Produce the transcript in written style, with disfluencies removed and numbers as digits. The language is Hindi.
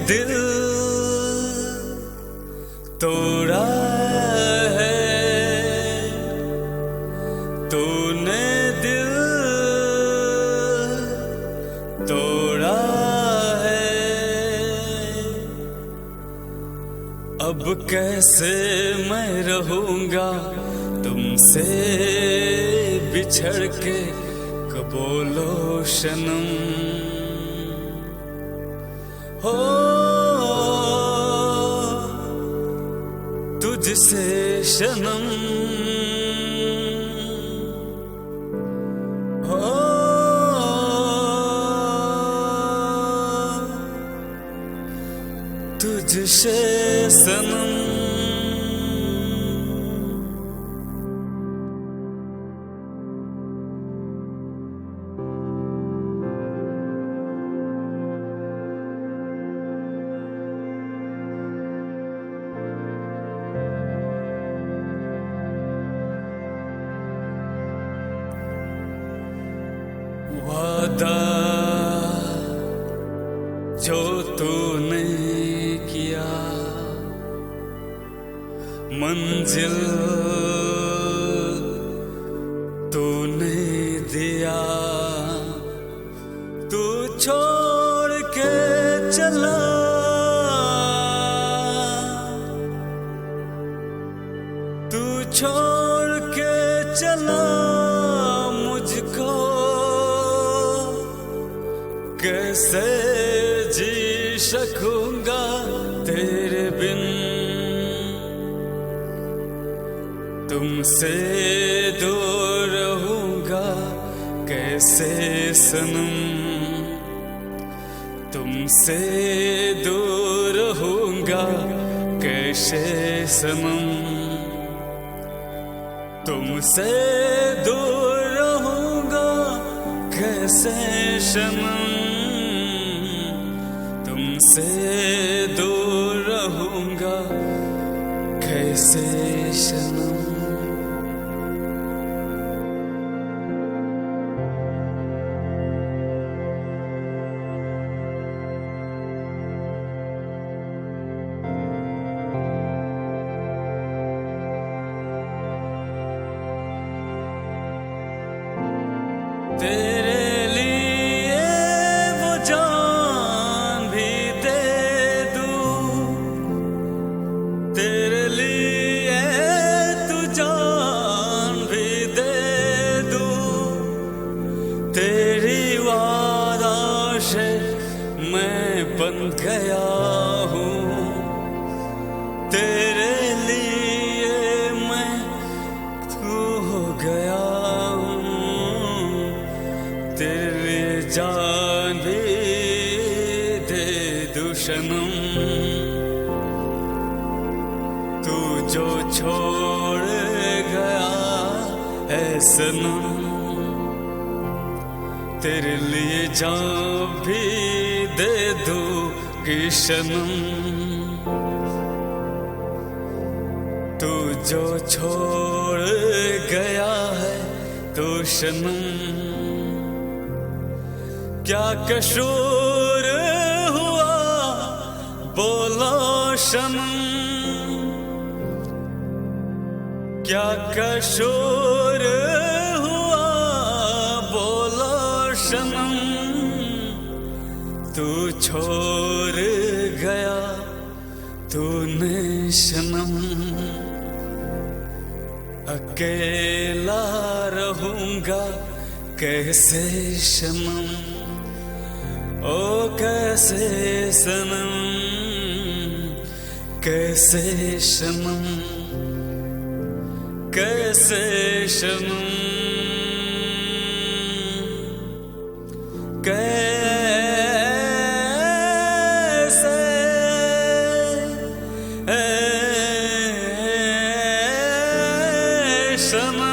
दिल तोड़ा है, तूने दिल तोड़ा है। अब कैसे मैं रहूंगा तुमसे बिछड़ के, बोलो सनम हो तुझसे सनम हो तुझसे सनम। वादा जो तूने किया, मंजिल तूने दिया, तू छोड़ के चला, तू छोड़ के चला मुझको, कैसे जी सकूंगा तेरे बिन। तुमसे दूर रहूंगा कैसे सनम, तुमसे दूर रहूंगा कैसे सनम, तुमसे दूर रहूंगा कैसे सनम, तुमसे दूर रहूंगा कैसे सनम। तेरे लिए वो जान भी दे दूं, तेरे लिए तू जान भी दे दूं, तेरी वादा से मैं बन गया हूँ, तेरे लिए मैं तू हो गया, तेरे जान भी दे दूं सनम। तू जो छोड़ गया है सनम, तेरे लिए जान भी दे दूंगी सनम। तू जो छोड़ गया है तो सनम, क्या कसूर हुआ बोलो सनम, क्या कसूर हुआ बोलो सनम, तू छोड़ गया तूने सनम। अकेला रहूंगा कैसे सनम, ओ कैसे सनम, कैसे सनम, कैसे सनम, कैसे सनम।